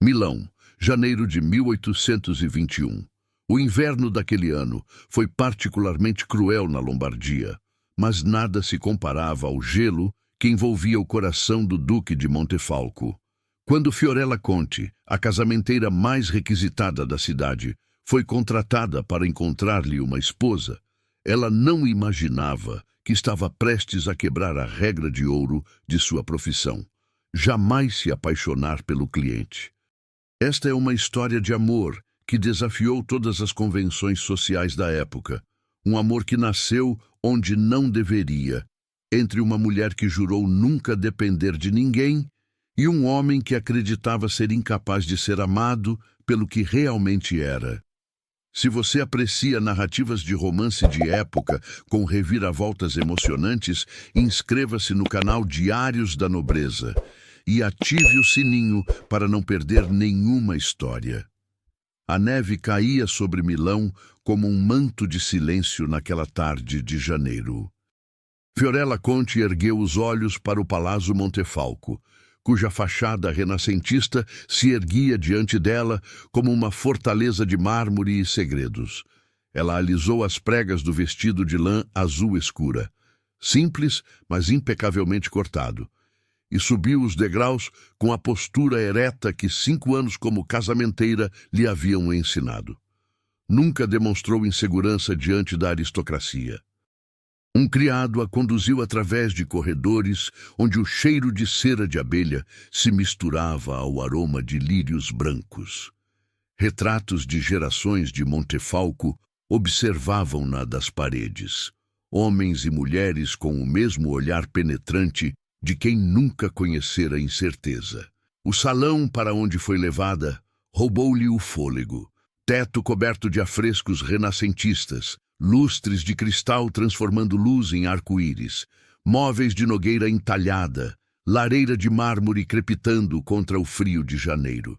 Milão, janeiro de 1821. O inverno daquele ano foi particularmente cruel na Lombardia, mas nada se comparava ao gelo que envolvia o coração do Duque de Montefalco. Quando Fiorella Conti, a casamenteira mais requisitada da cidade, foi contratada para encontrar-lhe uma esposa, ela não imaginava que estava prestes a quebrar a regra de ouro de sua profissão: jamais se apaixonar pelo cliente. Esta é uma história de amor que desafiou todas as convenções sociais da época. Um amor que nasceu onde não deveria, entre uma mulher que jurou nunca depender de ninguém e um homem que acreditava ser incapaz de ser amado pelo que realmente era. Se você aprecia narrativas de romance de época com reviravoltas emocionantes, inscreva-se no canal Diários da Nobreza e ative o sininho para não perder nenhuma história. A neve caía sobre Milão como um manto de silêncio naquela tarde de janeiro. Fiorella Conti ergueu os olhos para o Palácio Montefalco, cuja fachada renascentista se erguia diante dela como uma fortaleza de mármore e segredos. Ela alisou as pregas do vestido de lã azul escura, simples, mas impecavelmente cortado, e subiu os degraus com a postura ereta que 5 anos como casamenteira lhe haviam ensinado. Nunca demonstrou insegurança diante da aristocracia. Um criado a conduziu através de corredores onde o cheiro de cera de abelha se misturava ao aroma de lírios brancos. Retratos de gerações de Montefalco observavam-na das paredes. Homens e mulheres com o mesmo olhar penetrante de quem nunca conhecera incerteza. O salão para onde foi levada roubou-lhe o fôlego. Teto coberto de afrescos renascentistas, lustres de cristal transformando luz em arco-íris, móveis de nogueira entalhada, lareira de mármore crepitando contra o frio de janeiro.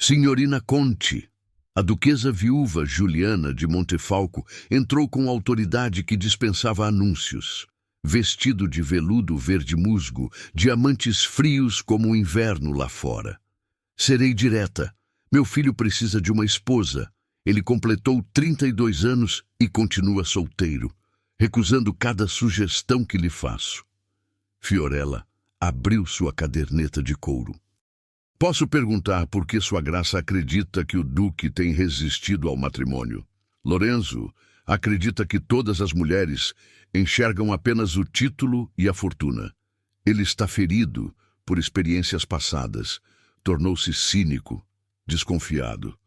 Signorina Conti, a duquesa viúva Juliana de Montefalco, entrou com autoridade que dispensava anúncios. Vestido de veludo verde musgo, diamantes frios como o inverno lá fora. Serei direta. Meu filho precisa de uma esposa. Ele completou 32 anos e continua solteiro, recusando cada sugestão que lhe faço. Fiorella abriu sua caderneta de couro. Posso perguntar por que Sua Graça acredita que o Duque tem resistido ao matrimônio? Lorenzo acredita que todas as mulheres enxergam apenas o título e a fortuna. Ele está ferido por experiências passadas, tornou-se cínico, desconfiado.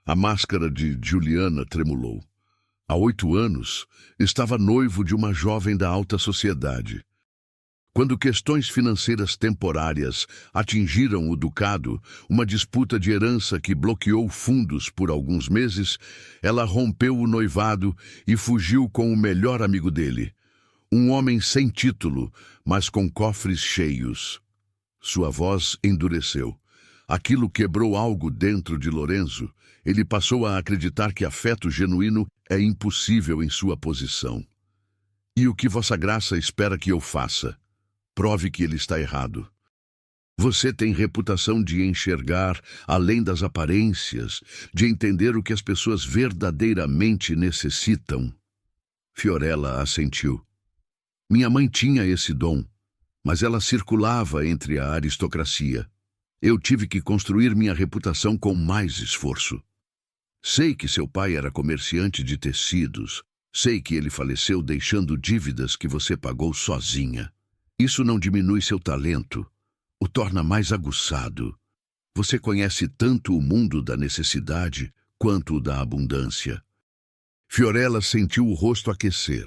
A máscara de Juliana tremulou. Há 8 anos, estava noivo de uma jovem da alta sociedade. Quando questões financeiras temporárias atingiram o ducado, uma disputa de herança que bloqueou fundos por alguns meses, ela rompeu o noivado e fugiu com o melhor amigo dele, um homem sem título, mas com cofres cheios. Sua voz endureceu. Aquilo quebrou algo dentro de Lorenzo. Ele passou a acreditar que afeto genuíno é impossível em sua posição. E o que Vossa Graça espera que eu faça? Prove que ele está errado. Você tem reputação de enxergar além das aparências, de entender o que as pessoas verdadeiramente necessitam. Fiorella assentiu. Minha mãe tinha esse dom, mas ela circulava entre a aristocracia. Eu tive que construir minha reputação com mais esforço. Sei que seu pai era comerciante de tecidos. Sei que ele faleceu deixando dívidas que você pagou sozinha. Isso não diminui seu talento, o torna mais aguçado. Você conhece tanto o mundo da necessidade quanto o da abundância. Fiorella sentiu o rosto aquecer.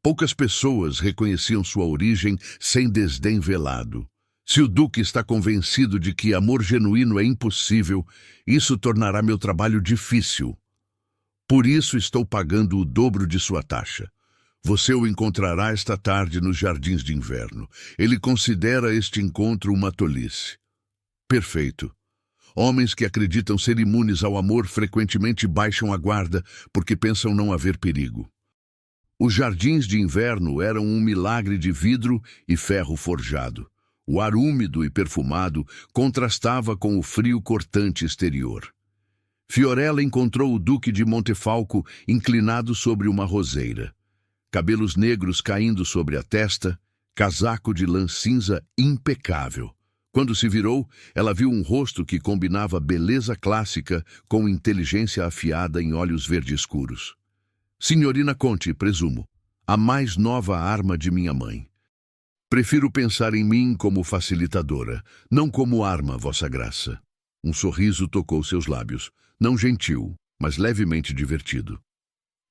Poucas pessoas reconheciam sua origem sem desdém velado. Se o Duque está convencido de que amor genuíno é impossível, isso tornará meu trabalho difícil. Por isso estou pagando o dobro de sua taxa. Você o encontrará esta tarde nos Jardins de Inverno. Ele considera este encontro uma tolice. Perfeito. Homens que acreditam ser imunes ao amor frequentemente baixam a guarda porque pensam não haver perigo. Os Jardins de Inverno eram um milagre de vidro e ferro forjado. O ar úmido e perfumado contrastava com o frio cortante exterior. Fiorella encontrou o Duque de Montefalco inclinado sobre uma roseira. Cabelos negros caindo sobre a testa, casaco de lã cinza impecável. Quando se virou, ela viu um rosto que combinava beleza clássica com inteligência afiada em olhos verde escuros. Signorina Conte, presumo, a mais nova arma de minha mãe. Prefiro pensar em mim como facilitadora, não como arma, Vossa Graça. Um sorriso tocou seus lábios, não gentil, mas levemente divertido.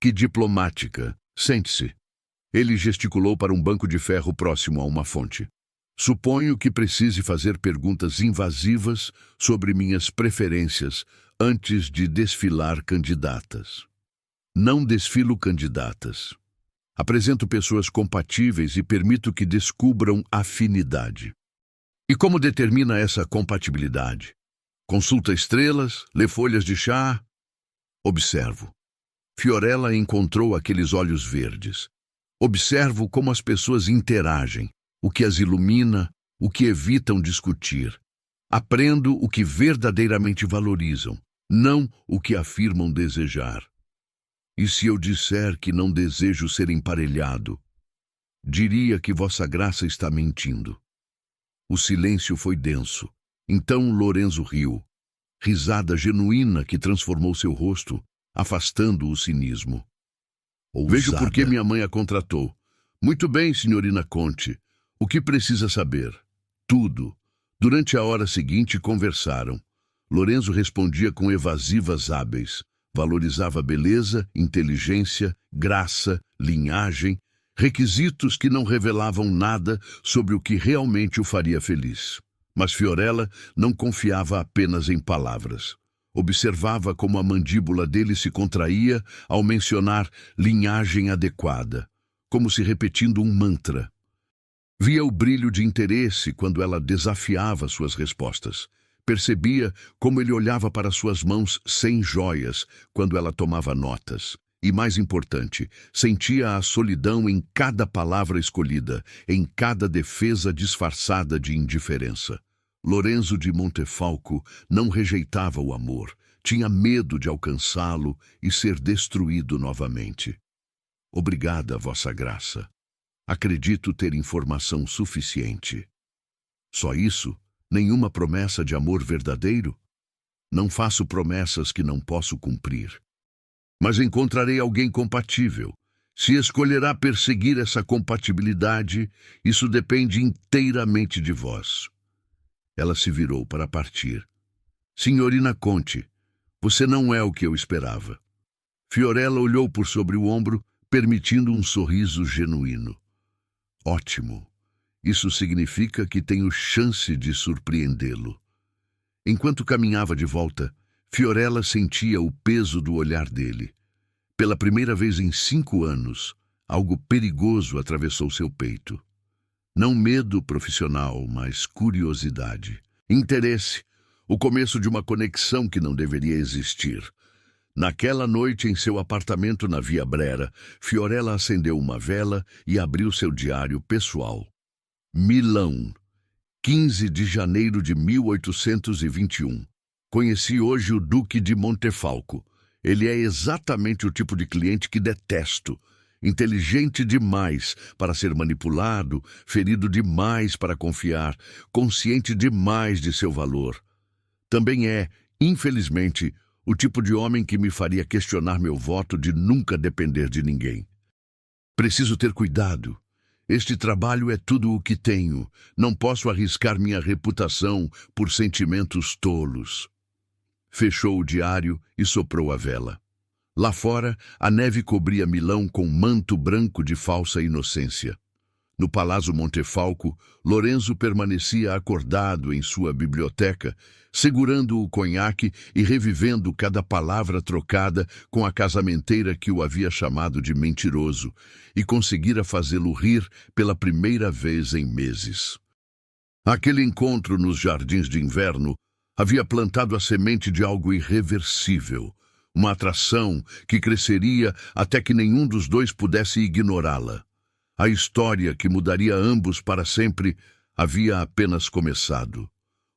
Que diplomática! Sente-se. Ele gesticulou para um banco de ferro próximo a uma fonte. Suponho que precise fazer perguntas invasivas sobre minhas preferências antes de desfilar candidatas. Não desfilo candidatas. Apresento pessoas compatíveis e permito que descubram afinidade. E como determina essa compatibilidade? Consulta estrelas, lê folhas de chá? Observo. Fiorella encontrou aqueles olhos verdes. Observo como as pessoas interagem, o que as ilumina, o que evitam discutir. Aprendo o que verdadeiramente valorizam, não o que afirmam desejar. E se eu disser que não desejo ser emparelhado, diria que Vossa Graça está mentindo. O silêncio foi denso. Então Lorenzo riu. Risada genuína que transformou seu rosto, afastando o cinismo. Ousada. Vejo por que minha mãe a contratou. Muito bem, signorina Conte. O que precisa saber? Tudo. Durante a hora seguinte conversaram. Lorenzo respondia com evasivas hábeis. Valorizava beleza, inteligência, graça, linhagem, requisitos que não revelavam nada sobre o que realmente o faria feliz. Mas Fiorella não confiava apenas em palavras. Observava como a mandíbula dele se contraía ao mencionar linhagem adequada, como se repetindo um mantra. Via o brilho de interesse quando ela desafiava suas respostas. Percebia como ele olhava para suas mãos sem joias quando ela tomava notas. E, mais importante, sentia a solidão em cada palavra escolhida, em cada defesa disfarçada de indiferença. Lorenzo de Montefalco não rejeitava o amor, tinha medo de alcançá-lo e ser destruído novamente. Obrigada, Vossa Graça. Acredito ter informação suficiente. Só isso? Nenhuma promessa de amor verdadeiro? Não faço promessas que não posso cumprir. Mas encontrarei alguém compatível. Se escolherá perseguir essa compatibilidade, isso depende inteiramente de vós. Ela se virou para partir. Signorina Conte, você não é o que eu esperava. Fiorella olhou por sobre o ombro, permitindo um sorriso genuíno. Ótimo. Isso significa que tenho chance de surpreendê-lo. Enquanto caminhava de volta, Fiorella sentia o peso do olhar dele. Pela primeira vez em 5 anos, algo perigoso atravessou seu peito. Não medo profissional, mas curiosidade. Interesse, o começo de uma conexão que não deveria existir. Naquela noite, em seu apartamento na Via Brera, Fiorella acendeu uma vela e abriu seu diário pessoal. Milão, 15 de janeiro de 1821. Conheci hoje o Duque de Montefalco. Ele é exatamente o tipo de cliente que detesto. Inteligente demais para ser manipulado, ferido demais para confiar, consciente demais de seu valor. Também é, infelizmente, o tipo de homem que me faria questionar meu voto de nunca depender de ninguém. Preciso ter cuidado. Este trabalho é tudo o que tenho. Não posso arriscar minha reputação por sentimentos tolos. Fechou o diário e soprou a vela. Lá fora, a neve cobria Milão com manto branco de falsa inocência. No Palácio Montefalco, Lorenzo permanecia acordado em sua biblioteca, segurando o conhaque e revivendo cada palavra trocada com a casamenteira que o havia chamado de mentiroso, e conseguira fazê-lo rir pela primeira vez em meses. Aquele encontro nos jardins de inverno havia plantado a semente de algo irreversível, uma atração que cresceria até que nenhum dos dois pudesse ignorá-la. A história que mudaria ambos para sempre havia apenas começado.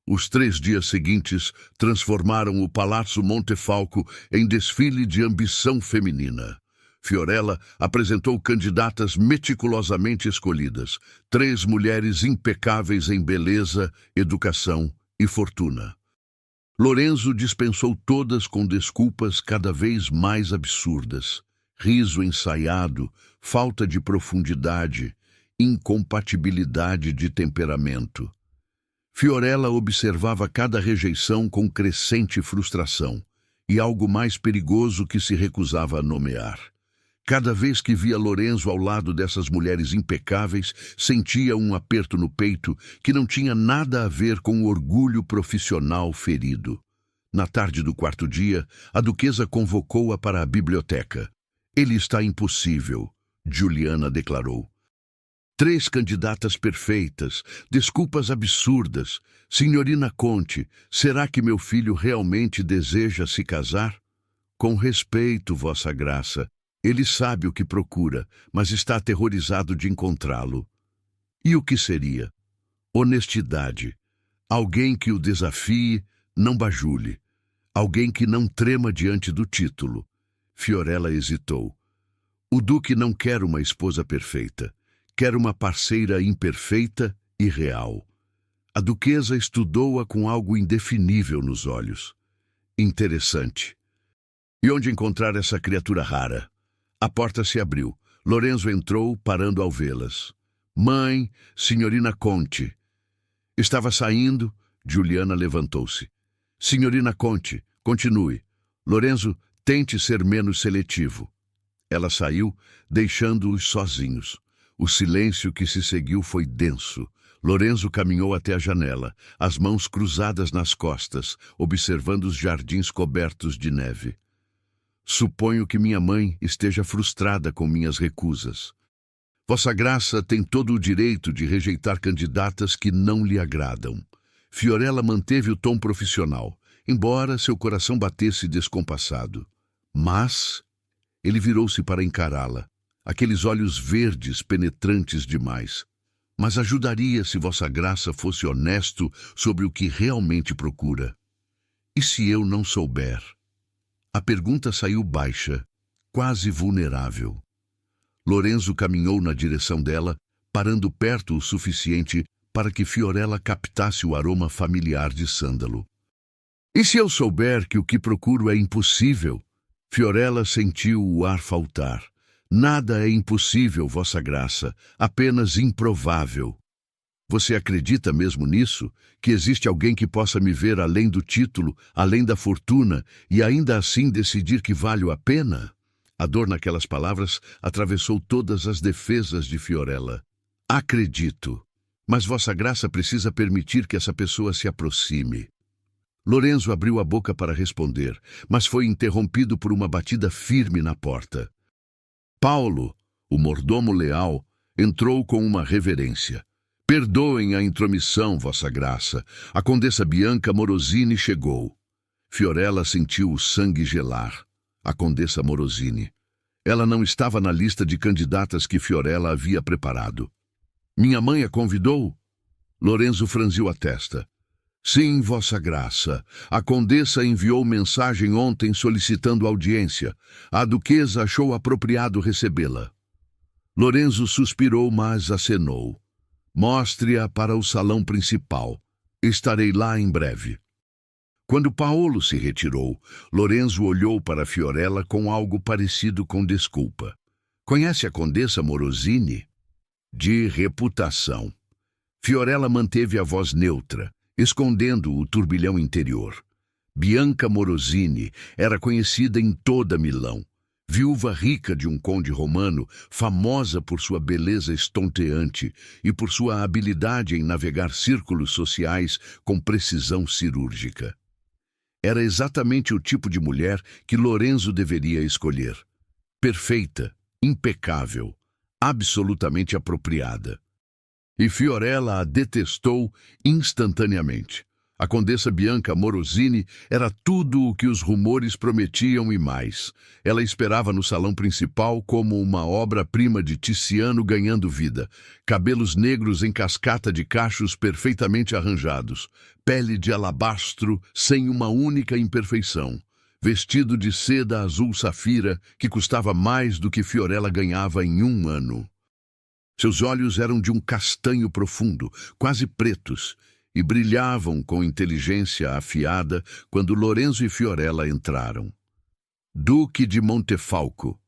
Os 3 dias seguintes transformaram o Palácio Montefalco em desfile de ambição feminina. Fiorella apresentou candidatas meticulosamente escolhidas, 3 mulheres impecáveis em beleza, educação e fortuna. Lorenzo dispensou todas com desculpas cada vez mais absurdas. Riso ensaiado, falta de profundidade, incompatibilidade de temperamento. Fiorella observava cada rejeição com crescente frustração, e algo mais perigoso que se recusava a nomear. Cada vez que via Lorenzo ao lado dessas mulheres impecáveis, sentia um aperto no peito que não tinha nada a ver com o orgulho profissional ferido. Na tarde do 4º dia, a duquesa convocou-a para a biblioteca. Ele está impossível, Juliana declarou. 3 candidatas perfeitas, desculpas absurdas. Senhorina Conte, será que meu filho realmente deseja se casar? Com respeito, Vossa Graça. Ele sabe o que procura, mas está aterrorizado de encontrá-lo. E o que seria? Honestidade. Alguém que o desafie, não bajule. Alguém que não trema diante do título. Fiorella hesitou. O duque não quer uma esposa perfeita. Quer uma parceira imperfeita e real. A duquesa estudou-a com algo indefinível nos olhos. Interessante. E onde encontrar essa criatura rara? A porta se abriu. Lorenzo entrou, parando ao vê-las. Mãe, senhorina Conte. Estava saindo, Juliana levantou-se. Senhorina Conte, continue. Lorenzo, tente ser menos seletivo. Ela saiu, deixando-os sozinhos. O silêncio que se seguiu foi denso. Lorenzo caminhou até a janela, as mãos cruzadas nas costas, observando os jardins cobertos de neve. Suponho que minha mãe esteja frustrada com minhas recusas. Vossa Graça tem todo o direito de rejeitar candidatas que não lhe agradam. Fiorella manteve o tom profissional, embora seu coração batesse descompassado. Mas ele virou-se para encará-la. Aqueles olhos verdes penetrantes demais. Mas ajudaria se Vossa Graça fosse honesto sobre o que realmente procura. E se eu não souber? A pergunta saiu baixa, quase vulnerável. Lorenzo caminhou na direção dela, parando perto o suficiente para que Fiorella captasse o aroma familiar de sândalo. E se eu souber que o que procuro é impossível? Fiorella sentiu o ar faltar. Nada é impossível, Vossa Graça, apenas improvável. Você acredita mesmo nisso? Que existe alguém que possa me ver além do título, além da fortuna, e ainda assim decidir que valho a pena? A dor naquelas palavras atravessou todas as defesas de Fiorella. Acredito, mas Vossa Graça precisa permitir que essa pessoa se aproxime. Lorenzo abriu a boca para responder, mas foi interrompido por uma batida firme na porta. Paulo, o mordomo leal, entrou com uma reverência. Perdoem a intromissão, Vossa Graça. A condessa Bianca Morosini chegou. Fiorella sentiu o sangue gelar. A condessa Morosini. Ela não estava na lista de candidatas que Fiorella havia preparado. Minha mãe a convidou? Lorenzo franziu a testa. Sim, Vossa Graça. A condessa enviou mensagem ontem solicitando audiência. A duquesa achou apropriado recebê-la. Lorenzo suspirou, mas acenou. Mostre-a para o salão principal. Estarei lá em breve. Quando Paolo se retirou, Lorenzo olhou para Fiorella com algo parecido com desculpa. Conhece a condessa Morosini? De reputação. Fiorella manteve a voz neutra, escondendo o turbilhão interior. Bianca Morosini era conhecida em toda Milão. Viúva rica de um conde romano, famosa por sua beleza estonteante e por sua habilidade em navegar círculos sociais com precisão cirúrgica. Era exatamente o tipo de mulher que Lorenzo deveria escolher. Perfeita, impecável, absolutamente apropriada. E Fiorella a detestou instantaneamente. A Condessa Bianca Morosini era tudo o que os rumores prometiam e mais. Ela esperava no salão principal como uma obra-prima de Tiziano ganhando vida. Cabelos negros em cascata de cachos perfeitamente arranjados. Pele de alabastro sem uma única imperfeição. Vestido de seda azul safira que custava mais do que Fiorella ganhava em um ano. Seus olhos eram de um castanho profundo, quase pretos, e brilhavam com inteligência afiada quando Lorenzo e Fiorella entraram. Duque de Montefalco.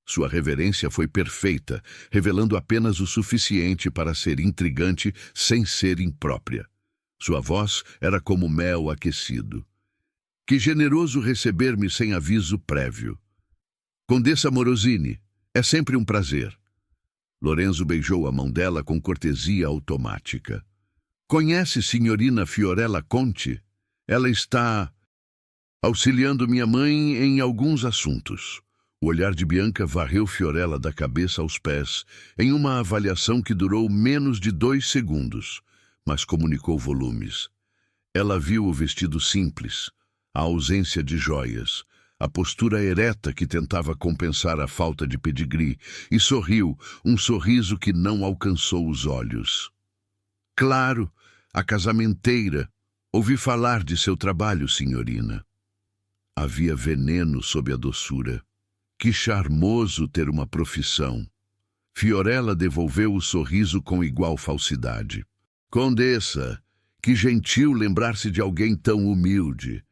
Sua reverência foi perfeita, revelando apenas o suficiente para ser intrigante sem ser imprópria. Sua voz era como mel aquecido. Que generoso receber-me sem aviso prévio. Condessa Morosini, é sempre um prazer. Lorenzo beijou a mão dela com cortesia automática. Conhece Signorina Fiorella Conti? Ela está auxiliando minha mãe em alguns assuntos. O olhar de Bianca varreu Fiorella da cabeça aos pés, em uma avaliação que durou menos de 2 segundos, mas comunicou volumes. Ela viu o vestido simples, a ausência de joias, a postura ereta que tentava compensar a falta de pedigree, e sorriu, um sorriso que não alcançou os olhos. Claro, a casamenteira. Ouvi falar de seu trabalho, senhorina. Havia veneno sob a doçura. Que charmoso ter uma profissão. Fiorella devolveu o sorriso com igual falsidade. Condessa, que gentil lembrar-se de alguém tão humilde.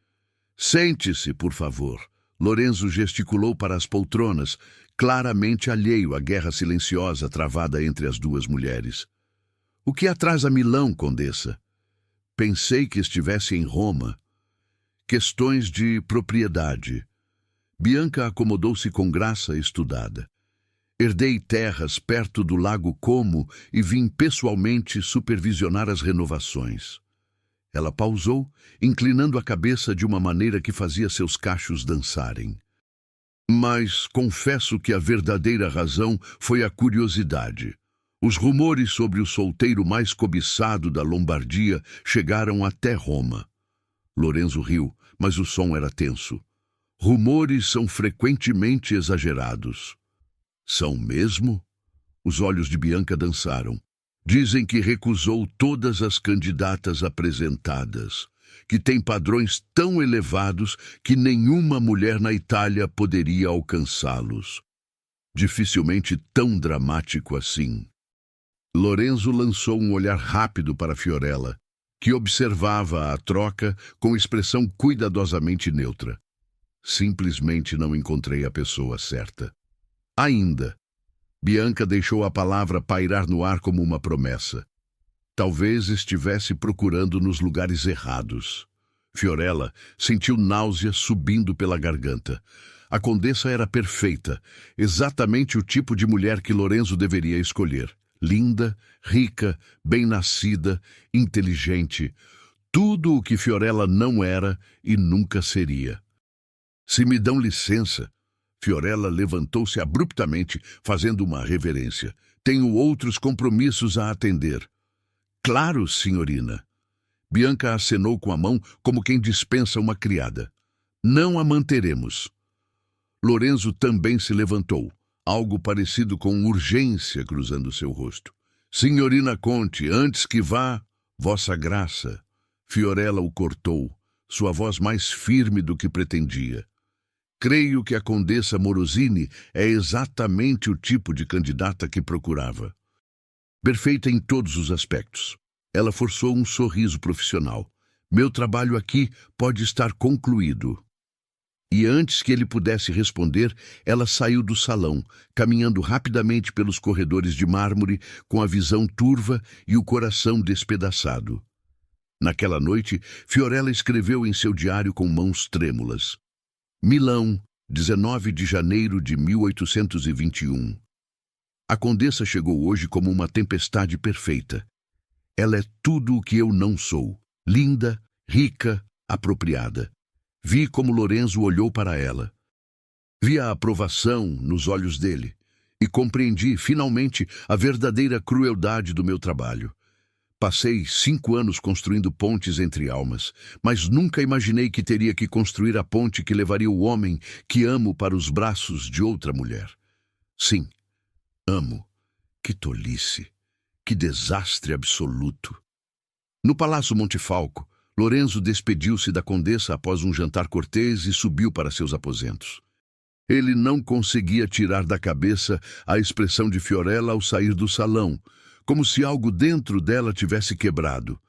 Sente-se, por favor. Lorenzo gesticulou para as poltronas, claramente alheio à guerra silenciosa travada entre as duas mulheres. O que atrasa Milão, Condessa? Pensei que estivesse em Roma. Questões de propriedade. Bianca acomodou-se com graça estudada. Herdei terras perto do Lago Como e vim pessoalmente supervisionar as renovações. Ela pausou, inclinando a cabeça de uma maneira que fazia seus cachos dançarem. Mas confesso que a verdadeira razão foi a curiosidade. Os rumores sobre o solteiro mais cobiçado da Lombardia chegaram até Roma. Lorenzo riu, mas o som era tenso. Rumores são frequentemente exagerados. São mesmo? Os olhos de Bianca dançaram. Dizem que recusou todas as candidatas apresentadas, que tem padrões tão elevados que nenhuma mulher na Itália poderia alcançá-los. Dificilmente tão dramático assim. Lorenzo lançou um olhar rápido para Fiorella, que observava a troca com expressão cuidadosamente neutra. Simplesmente não encontrei a pessoa certa. Ainda. Bianca deixou a palavra pairar no ar como uma promessa. Talvez estivesse procurando nos lugares errados. Fiorella sentiu náusea subindo pela garganta. A condessa era perfeita, exatamente o tipo de mulher que Lorenzo deveria escolher. Linda, rica, bem-nascida, inteligente. Tudo o que Fiorella não era e nunca seria. Se me dão licença... Fiorella levantou-se abruptamente, fazendo uma reverência. Tenho outros compromissos a atender. Claro, senhorina. Bianca acenou com a mão como quem dispensa uma criada. Não a manteremos. Lorenzo também se levantou, algo parecido com urgência cruzando seu rosto. Senhorina Conti, antes que vá, vossa graça. Fiorella o cortou, sua voz mais firme do que pretendia. Creio que a Condessa Morosini é exatamente o tipo de candidata que procurava. Perfeita em todos os aspectos. Ela forçou um sorriso profissional. Meu trabalho aqui pode estar concluído. E antes que ele pudesse responder, ela saiu do salão, caminhando rapidamente pelos corredores de mármore, com a visão turva e o coração despedaçado. Naquela noite, Fiorella escreveu em seu diário com mãos trêmulas. Milão, 19 de janeiro de 1821. A condessa chegou hoje como uma tempestade perfeita. Ela é tudo o que eu não sou. Linda, rica, apropriada. Vi como Lorenzo olhou para ela. Vi a aprovação nos olhos dele e compreendi, finalmente, a verdadeira crueldade do meu trabalho. Passei 5 anos construindo pontes entre almas, mas nunca imaginei que teria que construir a ponte que levaria o homem que amo para os braços de outra mulher. Sim, amo. Que tolice! Que desastre absoluto! No Palácio Montefalco, Lorenzo despediu-se da condessa após um jantar cortês e subiu para seus aposentos. Ele não conseguia tirar da cabeça a expressão de Fiorella ao sair do salão, como se algo dentro dela tivesse quebrado.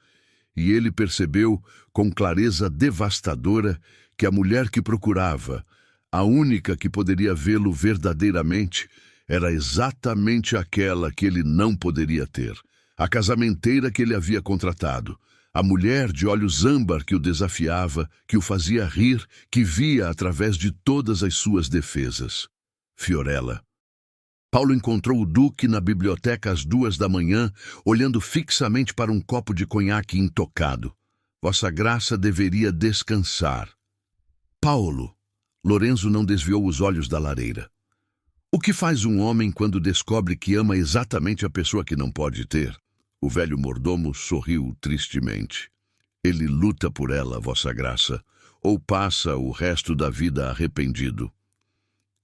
E ele percebeu, com clareza devastadora, que a mulher que procurava, a única que poderia vê-lo verdadeiramente, era exatamente aquela que ele não poderia ter, a casamenteira que ele havia contratado, a mulher de olhos âmbar que o desafiava, que o fazia rir, que via através de todas as suas defesas. Fiorella. Paulo encontrou o duque na biblioteca às 2 da manhã, olhando fixamente para um copo de conhaque intocado. Vossa Graça deveria descansar. Paulo. Lorenzo não desviou os olhos da lareira. O que faz um homem quando descobre que ama exatamente a pessoa que não pode ter? O velho mordomo sorriu tristemente. Ele luta por ela, Vossa Graça, ou passa o resto da vida arrependido.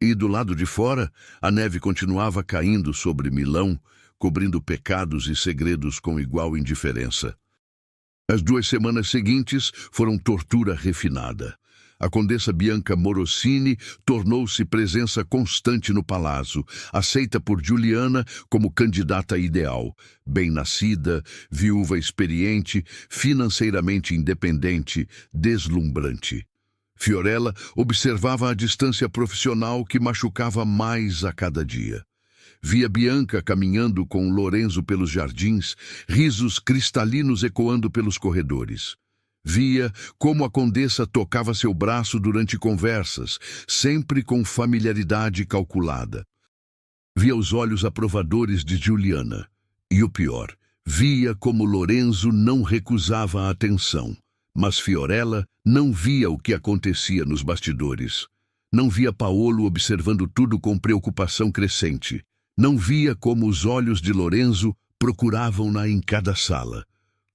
E do lado de fora, a neve continuava caindo sobre Milão, cobrindo pecados e segredos com igual indiferença. As 2 semanas seguintes foram tortura refinada. A condessa Bianca Morosini tornou-se presença constante no palácio, aceita por Giuliana como candidata ideal, bem-nascida, viúva experiente, financeiramente independente, deslumbrante. Fiorella observava a distância profissional que machucava mais a cada dia. Via Bianca caminhando com Lorenzo pelos jardins, risos cristalinos ecoando pelos corredores. Via como a condessa tocava seu braço durante conversas, sempre com familiaridade calculada. Via os olhos aprovadores de Giuliana. E o pior, via como Lorenzo não recusava a atenção. Mas Fiorella não via o que acontecia nos bastidores. Não via Paolo observando tudo com preocupação crescente. Não via como os olhos de Lorenzo procuravam-na em cada sala.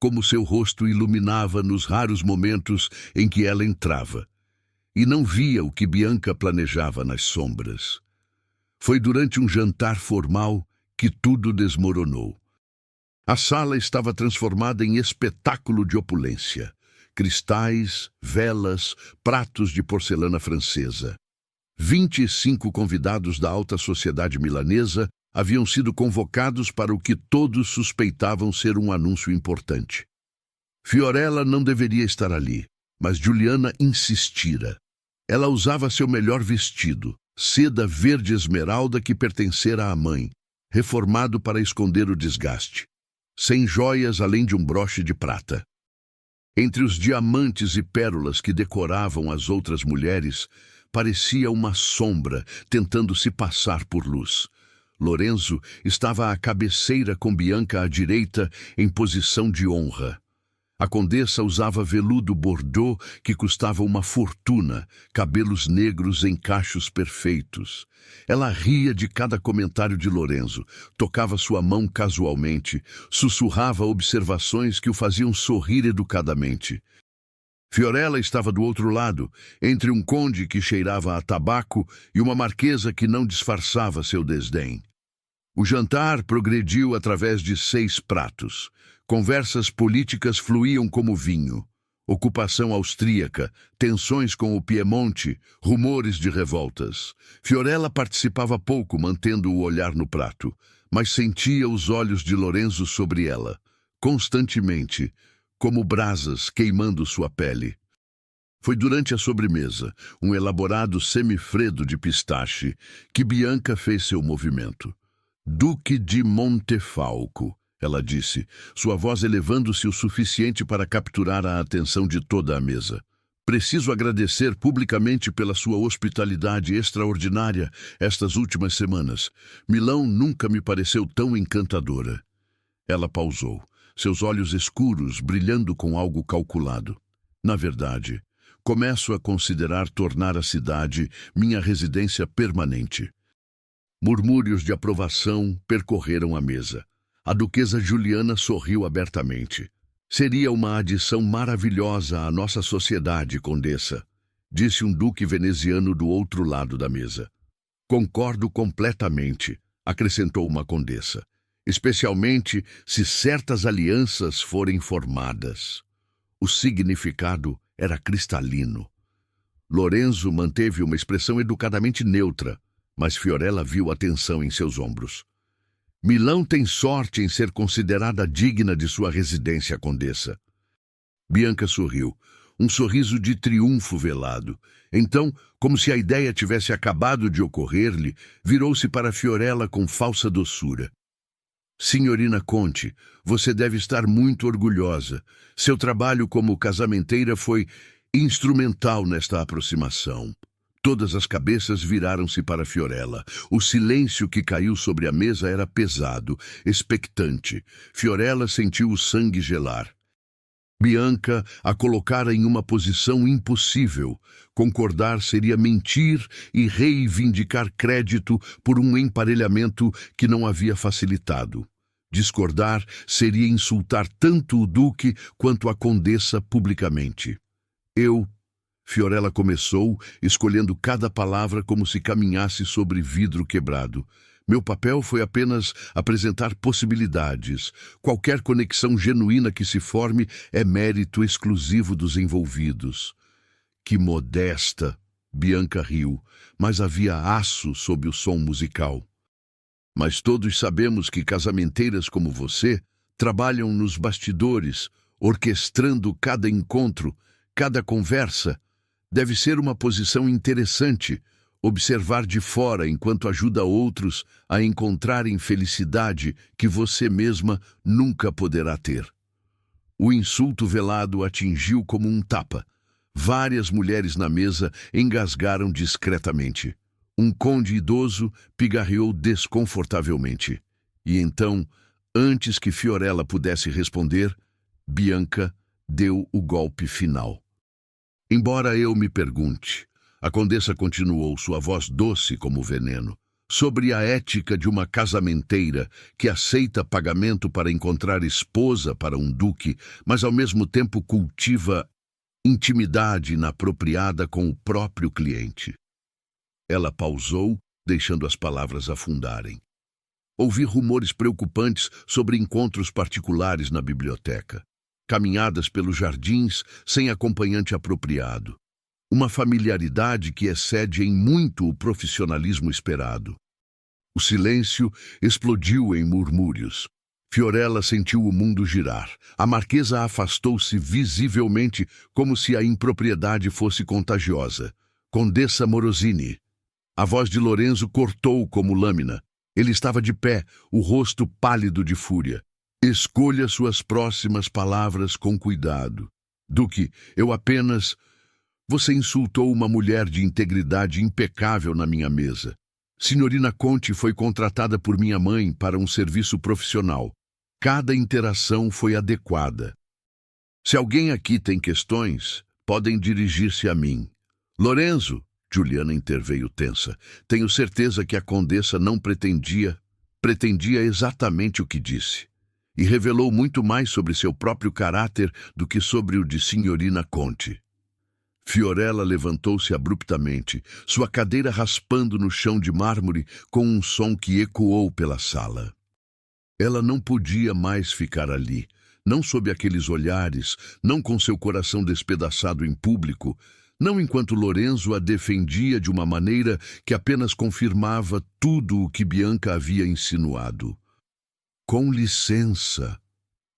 Como seu rosto iluminava nos raros momentos em que ela entrava. E não via o que Bianca planejava nas sombras. Foi durante um jantar formal que tudo desmoronou. A sala estava transformada em espetáculo de opulência. Cristais, velas, pratos de porcelana francesa. 25 convidados da alta sociedade milanesa haviam sido convocados para o que todos suspeitavam ser um anúncio importante. Fiorella não deveria estar ali, mas Giuliana insistira. Ela usava seu melhor vestido, seda verde esmeralda que pertencera à mãe, reformado para esconder o desgaste, sem joias além de um broche de prata. Entre os diamantes e pérolas que decoravam as outras mulheres, parecia uma sombra tentando se passar por luz. Lorenzo estava à cabeceira com Bianca à direita, em posição de honra. A condessa usava veludo bordô que custava uma fortuna, cabelos negros em cachos perfeitos. Ela ria de cada comentário de Lorenzo, tocava sua mão casualmente, sussurrava observações que o faziam sorrir educadamente. Fiorella estava do outro lado, entre um conde que cheirava a tabaco e uma marquesa que não disfarçava seu desdém. O jantar progrediu através de 6 pratos. Conversas políticas fluíam como vinho. Ocupação austríaca, tensões com o Piemonte, rumores de revoltas. Fiorella participava pouco, mantendo o olhar no prato, mas sentia os olhos de Lorenzo sobre ela, constantemente, como brasas queimando sua pele. Foi durante a sobremesa, um elaborado semifredo de pistache, que Bianca fez seu movimento. Duque de Montefalco, ela disse, sua voz elevando-se o suficiente para capturar a atenção de toda a mesa. Preciso agradecer publicamente pela sua hospitalidade extraordinária estas últimas semanas. Milão nunca me pareceu tão encantadora. Ela pausou, seus olhos escuros brilhando com algo calculado. Na verdade, começo a considerar tornar a cidade minha residência permanente. Murmúrios de aprovação percorreram a mesa. A duquesa Juliana sorriu abertamente. Seria uma adição maravilhosa à nossa sociedade, condessa, disse um duque veneziano do outro lado da mesa. Concordo completamente, acrescentou uma condessa, especialmente se certas alianças forem formadas. O significado era cristalino. Lorenzo manteve uma expressão educadamente neutra, mas Fiorella viu a tensão em seus ombros. Milão tem sorte em ser considerada digna de sua residência, condessa. Bianca sorriu, um sorriso de triunfo velado. Então, como se a ideia tivesse acabado de ocorrer-lhe, virou-se para Fiorella com falsa doçura. Signorina Conti, você deve estar muito orgulhosa. Seu trabalho como casamenteira foi instrumental nesta aproximação. Todas as cabeças viraram-se para Fiorella. O silêncio que caiu sobre a mesa era pesado, expectante. Fiorella sentiu o sangue gelar. Bianca a colocara em uma posição impossível. Concordar seria mentir e reivindicar crédito por um emparelhamento que não havia facilitado. Discordar seria insultar tanto o duque quanto a condessa publicamente. Fiorella começou, escolhendo cada palavra como se caminhasse sobre vidro quebrado. Meu papel foi apenas apresentar possibilidades. Qualquer conexão genuína que se forme é mérito exclusivo dos envolvidos. Que modesta! Bianca riu, mas havia aço sob o som musical. Mas todos sabemos que casamenteiras como você trabalham nos bastidores, orquestrando cada encontro, cada conversa. Deve ser uma posição interessante, observar de fora enquanto ajuda outros a encontrarem felicidade que você mesma nunca poderá ter. O insulto velado atingiu como um tapa. Várias mulheres na mesa engasgaram discretamente. Um conde idoso pigarreou desconfortavelmente. E então, antes que Fiorella pudesse responder, Bianca deu o golpe final. Embora eu me pergunte, a condessa continuou, sua voz doce como veneno, sobre a ética de uma casamenteira que aceita pagamento para encontrar esposa para um duque, mas ao mesmo tempo cultiva intimidade inapropriada com o próprio cliente. Ela pausou, deixando as palavras afundarem. Ouvi rumores preocupantes sobre encontros particulares na biblioteca. Caminhadas pelos jardins sem acompanhante apropriado. Uma familiaridade que excede em muito o profissionalismo esperado. O silêncio explodiu em murmúrios. Fiorella sentiu o mundo girar. A marquesa afastou-se visivelmente como se a impropriedade fosse contagiosa. Condessa Morosini. A voz de Lorenzo cortou como lâmina. Ele estava de pé, o rosto pálido de fúria. Escolha suas próximas palavras com cuidado. Duque, eu apenas... Você insultou uma mulher de integridade impecável na minha mesa. Signorina Conti foi contratada por minha mãe para um serviço profissional. Cada interação foi adequada. Se alguém aqui tem questões, podem dirigir-se a mim. Lorenzo, Juliana interveio tensa. Tenho certeza que a condessa não pretendia exatamente o que disse. E revelou muito mais sobre seu próprio caráter do que sobre o de Signorina Conti. Fiorella levantou-se abruptamente, sua cadeira raspando no chão de mármore com um som que ecoou pela sala. Ela não podia mais ficar ali, não sob aqueles olhares, não com seu coração despedaçado em público, não enquanto Lorenzo a defendia de uma maneira que apenas confirmava tudo o que Bianca havia insinuado. Com licença,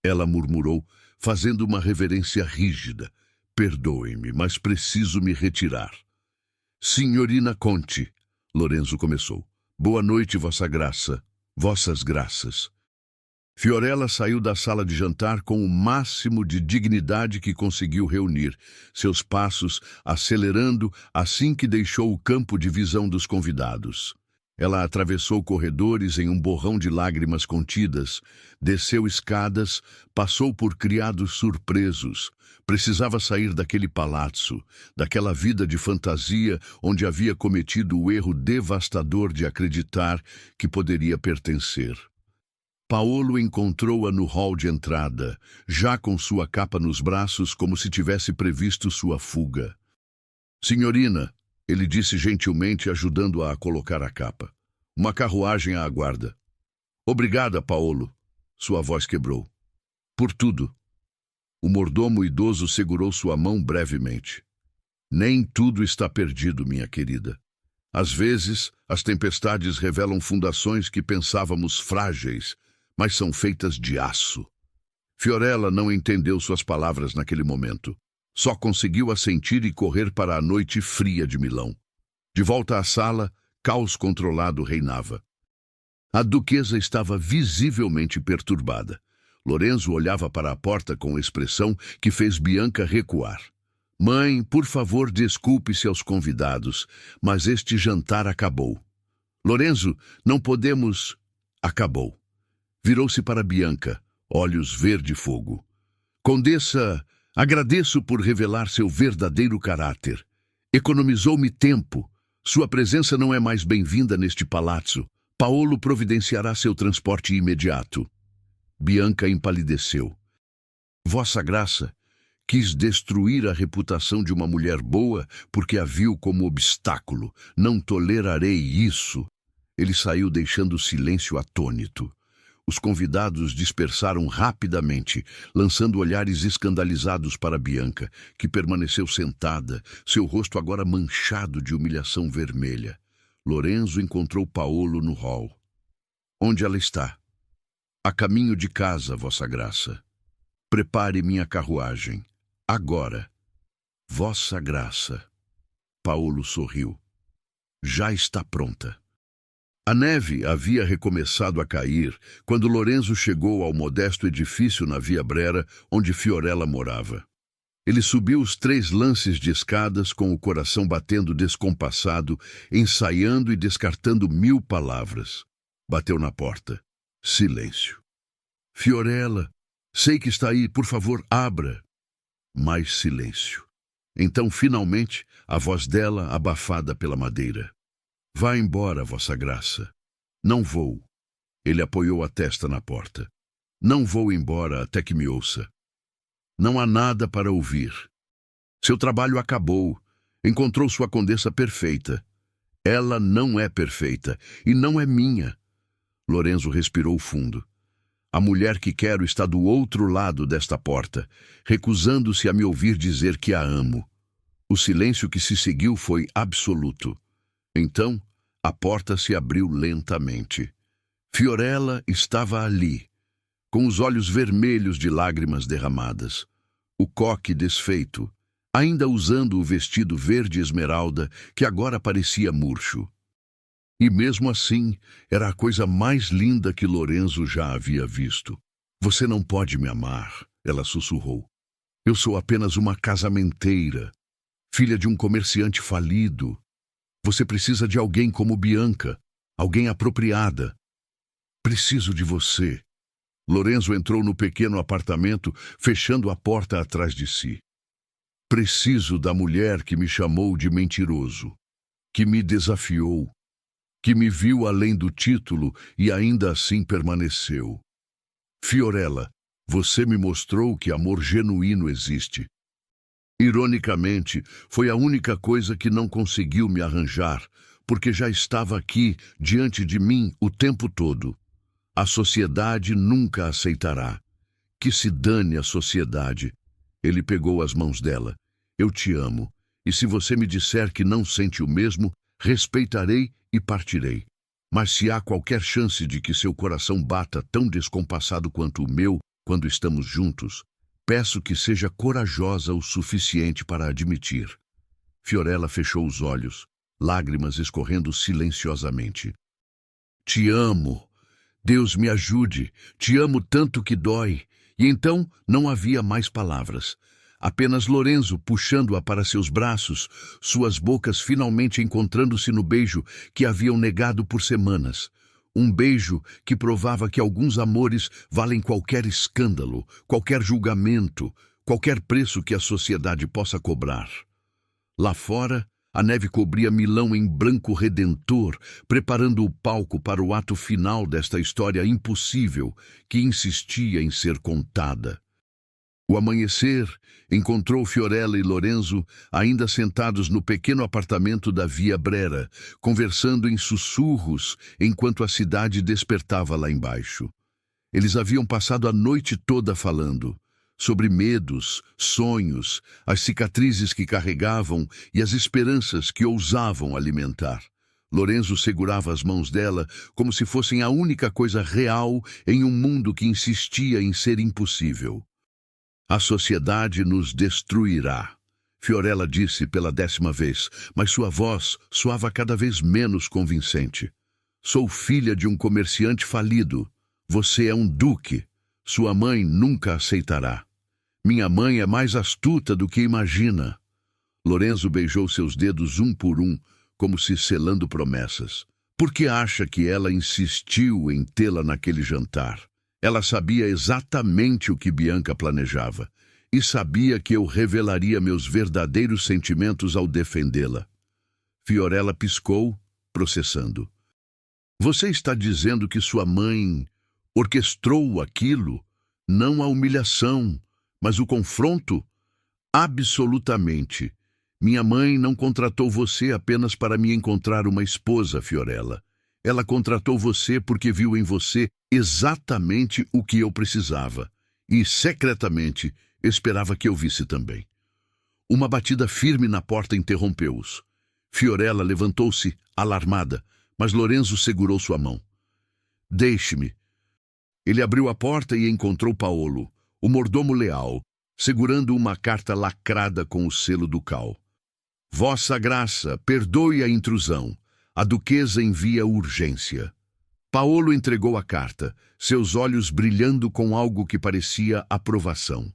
ela murmurou, fazendo uma reverência rígida. Perdoe-me, mas preciso me retirar. Signorina Conti, Lorenzo começou. Boa noite, vossa graça, vossas graças. Fiorella saiu da sala de jantar com o máximo de dignidade que conseguiu reunir, seus passos acelerando assim que deixou o campo de visão dos convidados. Ela atravessou corredores em um borrão de lágrimas contidas, desceu escadas, passou por criados surpresos. Precisava sair daquele palácio, daquela vida de fantasia onde havia cometido o erro devastador de acreditar que poderia pertencer. Paolo encontrou-a no hall de entrada, já com sua capa nos braços, como se tivesse previsto sua fuga. Senhorina, ele disse gentilmente, ajudando-a a colocar a capa. Uma carruagem a aguarda. Obrigada, Paolo. Sua voz quebrou. Por tudo. O mordomo idoso segurou sua mão brevemente. Nem tudo está perdido, minha querida. Às vezes, as tempestades revelam fundações que pensávamos frágeis, mas são feitas de aço. Fiorella não entendeu suas palavras naquele momento. Só conseguiu assentir e correr para a noite fria de Milão. De volta à sala, caos controlado reinava. A duquesa estava visivelmente perturbada. Lorenzo olhava para a porta com expressão que fez Bianca recuar. Mãe, por favor, desculpe-se aos convidados, mas este jantar acabou. Lorenzo, não podemos... Acabou. Virou-se para Bianca, olhos verde-fogo. Condessa, agradeço por revelar seu verdadeiro caráter. Economizou-me tempo. Sua presença não é mais bem-vinda neste palácio. Paolo providenciará seu transporte imediato. Bianca empalideceu. Vossa Graça quis destruir a reputação de uma mulher boa porque a viu como obstáculo. Não tolerarei isso. Ele saiu deixando o silêncio atônito. Os convidados dispersaram rapidamente, lançando olhares escandalizados para Bianca, que permaneceu sentada, seu rosto agora manchado de humilhação vermelha. Lorenzo encontrou Paolo no hall. Onde ela está? A caminho de casa, Vossa Graça. Prepare minha carruagem. Agora. Vossa Graça. Paolo sorriu. Já está pronta. A neve havia recomeçado a cair quando Lorenzo chegou ao modesto edifício na Via Brera, onde Fiorella morava. Ele subiu os 3 lances de escadas com o coração batendo descompassado, ensaiando e descartando 1000 palavras. Bateu na porta. Silêncio. Fiorella, sei que está aí, por favor, abra. Mais silêncio. Então, finalmente, a voz dela abafada pela madeira. Vá embora, Vossa Graça. Não vou. Ele apoiou a testa na porta. Não vou embora até que me ouça. Não há nada para ouvir. Seu trabalho acabou. Encontrou sua condessa perfeita. Ela não é perfeita e não é minha. Lorenzo respirou fundo. A mulher que quero está do outro lado desta porta, recusando-se a me ouvir dizer que a amo. O silêncio que se seguiu foi absoluto. Então, a porta se abriu lentamente. Fiorella estava ali, com os olhos vermelhos de lágrimas derramadas, o coque desfeito, ainda usando o vestido verde esmeralda que agora parecia murcho. E mesmo assim, era a coisa mais linda que Lorenzo já havia visto. Você não pode me amar, ela sussurrou. Eu sou apenas uma casamenteira, filha de um comerciante falido. Você precisa de alguém como Bianca, alguém apropriada. Preciso de você. Lorenzo entrou no pequeno apartamento, fechando a porta atrás de si. Preciso da mulher que me chamou de mentiroso, que me desafiou, que me viu além do título e ainda assim permaneceu. Fiorella, você me mostrou que amor genuíno existe. Ironicamente, foi a única coisa que não conseguiu me arranjar, porque já estava aqui, diante de mim, o tempo todo. A sociedade nunca aceitará. Que se dane a sociedade. Ele pegou as mãos dela. Eu te amo, e se você me disser que não sente o mesmo, respeitarei e partirei. Mas se há qualquer chance de que seu coração bata tão descompassado quanto o meu quando estamos juntos, peço que seja corajosa o suficiente para admitir. Fiorella fechou os olhos, lágrimas escorrendo silenciosamente. Te amo. Deus me ajude. Te amo tanto que dói. E então não havia mais palavras. Apenas Lorenzo puxando-a para seus braços, suas bocas finalmente encontrando-se no beijo que haviam negado por semanas. Um beijo que provava que alguns amores valem qualquer escândalo, qualquer julgamento, qualquer preço que a sociedade possa cobrar. Lá fora, A neve cobria Milão em branco redentor, preparando o palco para o ato final desta história impossível que insistia em ser contada. O amanhecer encontrou Fiorella e Lorenzo ainda sentados no pequeno apartamento da Via Brera, conversando em sussurros enquanto a cidade despertava lá embaixo. Eles haviam passado a noite toda falando sobre medos, sonhos, as cicatrizes que carregavam e as esperanças que ousavam alimentar. Lorenzo segurava as mãos dela como se fossem a única coisa real em um mundo que insistia em ser impossível. A sociedade nos destruirá, Fiorella disse pela 10ª vez, mas sua voz soava cada vez menos convincente. Sou filha de um comerciante falido. Você é um duque. Sua mãe nunca aceitará. Minha mãe é mais astuta do que imagina. Lorenzo beijou seus dedos um por um, como se selando promessas. Por que acha que ela insistiu em tê-la naquele jantar? Ela sabia exatamente o que Bianca planejava e sabia que eu revelaria meus verdadeiros sentimentos ao defendê-la. Fiorella piscou, processando. Você está dizendo que sua mãe orquestrou aquilo? Não a humilhação, mas o confronto? Absolutamente. Minha mãe não contratou você apenas para me encontrar uma esposa, Fiorella. Ela contratou você porque viu em você exatamente o que eu precisava e, secretamente, esperava que eu visse também. Uma batida firme na porta interrompeu-os. Fiorella levantou-se, alarmada, mas Lorenzo segurou sua mão. Deixe-me. Ele abriu a porta e encontrou Paolo, o mordomo leal, segurando uma carta lacrada com o selo ducal. Vossa Graça, perdoe a intrusão. A duquesa envia urgência. Paolo entregou a carta, seus olhos brilhando com algo que parecia aprovação.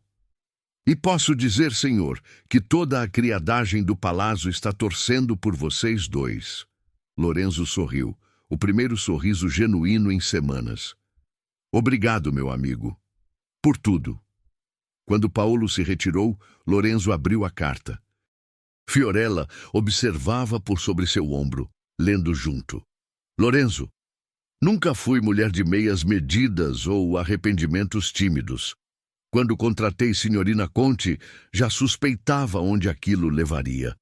E posso dizer, senhor, que toda a criadagem do palácio está torcendo por vocês dois. Lorenzo sorriu, o primeiro sorriso genuíno em semanas. Obrigado, meu amigo. Por tudo. Quando Paolo se retirou, Lorenzo abriu a carta. Fiorella observava por sobre seu ombro, lendo junto. Lorenzo, nunca fui mulher de meias medidas ou arrependimentos tímidos. Quando contratei Signorina Conti, já suspeitava onde aquilo levaria.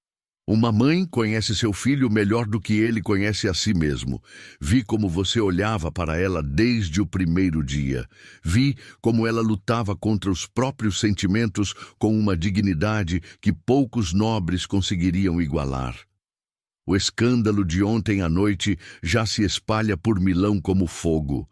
Uma mãe conhece seu filho melhor do que ele conhece a si mesmo. Vi como você olhava para ela desde o primeiro dia. Vi como ela lutava contra os próprios sentimentos com uma dignidade que poucos nobres conseguiriam igualar. O escândalo de ontem à noite já se espalha por Milão como fogo.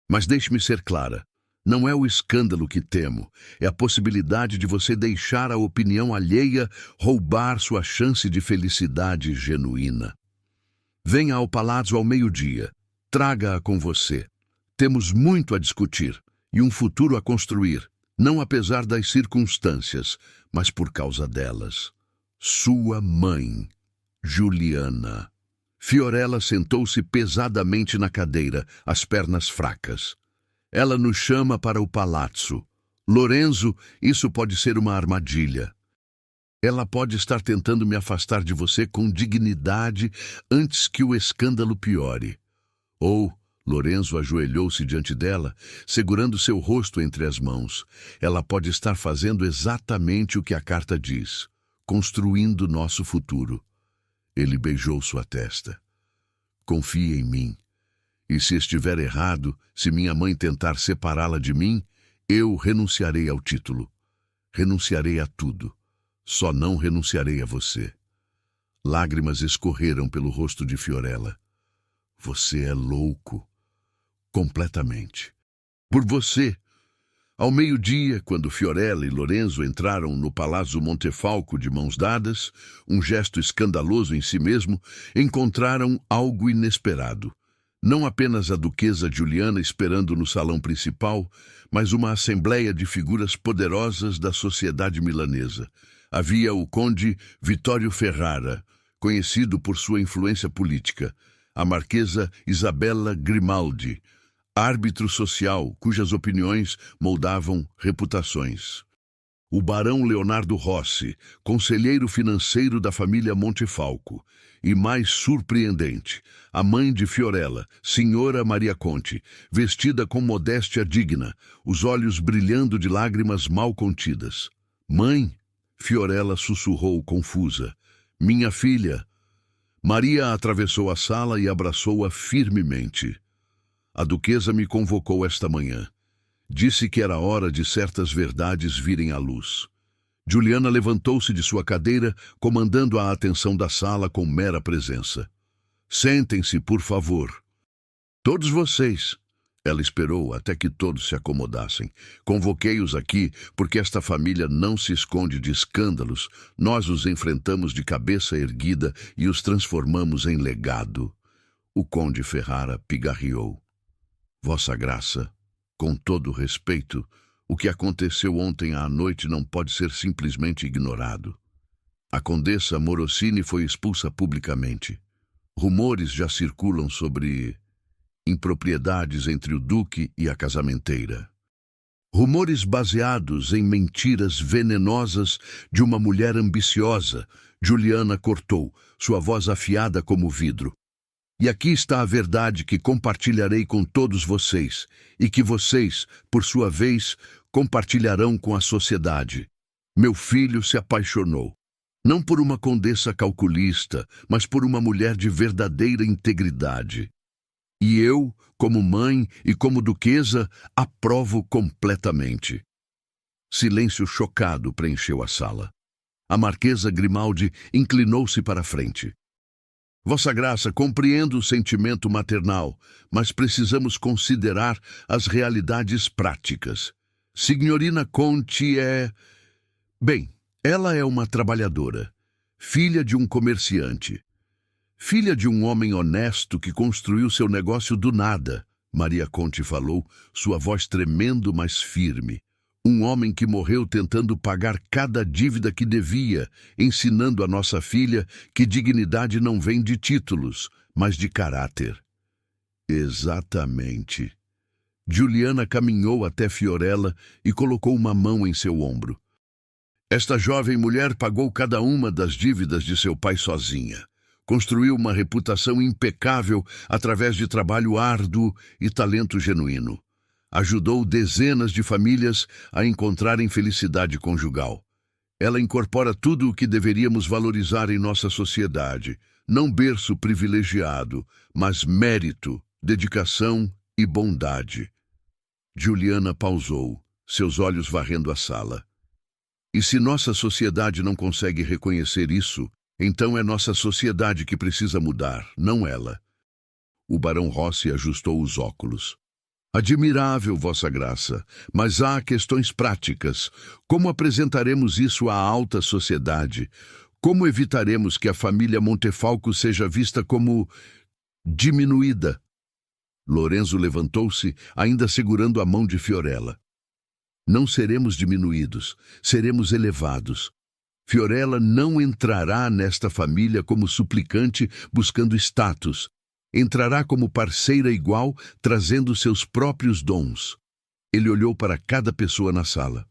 Mas deixe-me ser clara. Não é o escândalo que temo, é a possibilidade de você deixar a opinião alheia roubar sua chance de felicidade genuína. Venha ao palácio ao meio-dia, traga-a com você. Temos muito a discutir e um futuro a construir, não apesar das circunstâncias, mas por causa delas. Sua mãe, Juliana. Fiorella sentou-se pesadamente na cadeira, as pernas fracas. Ela nos chama para o palácio. Lorenzo, isso pode ser uma armadilha. Ela pode estar tentando me afastar de você com dignidade antes que o escândalo piore. Ou, Lorenzo ajoelhou-se diante dela, segurando seu rosto entre as mãos. Ela pode estar fazendo exatamente o que a carta diz, construindo nosso futuro. Ele beijou sua testa. Confie em mim. E se estiver errado, se minha mãe tentar separá-la de mim, eu renunciarei ao título. Renunciarei a tudo. Só não renunciarei a você. Lágrimas escorreram pelo rosto de Fiorella. Você é louco. Completamente. Por você. Ao meio-dia, quando Fiorella e Lorenzo entraram no Palácio Montefalco de mãos dadas, um gesto escandaloso em si mesmo, encontraram algo inesperado. Não apenas a duquesa Giuliana esperando no salão principal, mas uma assembleia de figuras poderosas da sociedade milanesa. Havia o conde Vittorio Ferrara, conhecido por sua influência política, a marquesa Isabella Grimaldi, árbitro social cujas opiniões moldavam reputações. o barão Leonardo Rossi, conselheiro financeiro da família Montefalco, e mais surpreendente, a mãe de Fiorella, senhora Maria Conte, vestida com modéstia digna, os olhos brilhando de lágrimas mal contidas. Mãe, Fiorella sussurrou confusa. Minha filha. Maria atravessou a sala e abraçou-a firmemente. A duquesa me convocou esta manhã. Disse que era hora de certas verdades virem à luz. Juliana levantou-se de sua cadeira, comandando a atenção da sala com mera presença. Sentem-se, por favor. Todos vocês. Ela esperou até que todos se acomodassem. Convoquei-os aqui porque esta família não se esconde de escândalos. Nós os enfrentamos de cabeça erguida e os transformamos em legado. O conde Ferrara pigarreou. Vossa Graça, com todo respeito, o que aconteceu ontem à noite não pode ser simplesmente ignorado. A condessa Morosini foi expulsa publicamente. Rumores já circulam sobre impropriedades entre o duque e a casamenteira. Rumores baseados em mentiras venenosas de uma mulher ambiciosa. Juliana cortou, sua voz afiada como vidro. E aqui está a verdade que compartilharei com todos vocês, e que vocês, por sua vez, compartilharão com a sociedade. Meu filho se apaixonou. Não por uma condessa calculista, mas por uma mulher de verdadeira integridade. E eu, como mãe e como duquesa, aprovo completamente. Silêncio chocado preencheu a sala. A marquesa Grimaldi inclinou-se para a frente. Vossa Graça, compreendo o sentimento maternal, mas precisamos considerar as realidades práticas. Signorina Conte é... Bem, ela é uma trabalhadora, filha de um comerciante. Filha de um homem honesto que construiu seu negócio do nada, Maria Conte falou, sua voz tremendo, mas firme. Um homem que morreu tentando pagar cada dívida que devia, ensinando a nossa filha que dignidade não vem de títulos, mas de caráter. Exatamente. Juliana caminhou até Fiorella e colocou uma mão em seu ombro. Esta jovem mulher pagou cada uma das dívidas de seu pai sozinha. Construiu uma reputação impecável através de trabalho árduo e talento genuíno. Ajudou dezenas de famílias a encontrarem felicidade conjugal. Ela incorpora tudo o que deveríamos valorizar em nossa sociedade. Não berço privilegiado, mas mérito, dedicação e bondade. Juliana pausou, seus olhos varrendo a sala. E se nossa sociedade não consegue reconhecer isso, então é nossa sociedade que precisa mudar, não ela. O barão Rossi ajustou os óculos. Admirável, Vossa Graça, mas há questões práticas. Como apresentaremos isso à alta sociedade? Como evitaremos que a família Montefalco seja vista como diminuída? Lorenzo levantou-se, ainda segurando a mão de Fiorella. Não seremos diminuídos, seremos elevados. Fiorella não entrará nesta família como suplicante buscando status. Entrará como parceira igual, trazendo seus próprios dons. Ele olhou para cada pessoa na sala.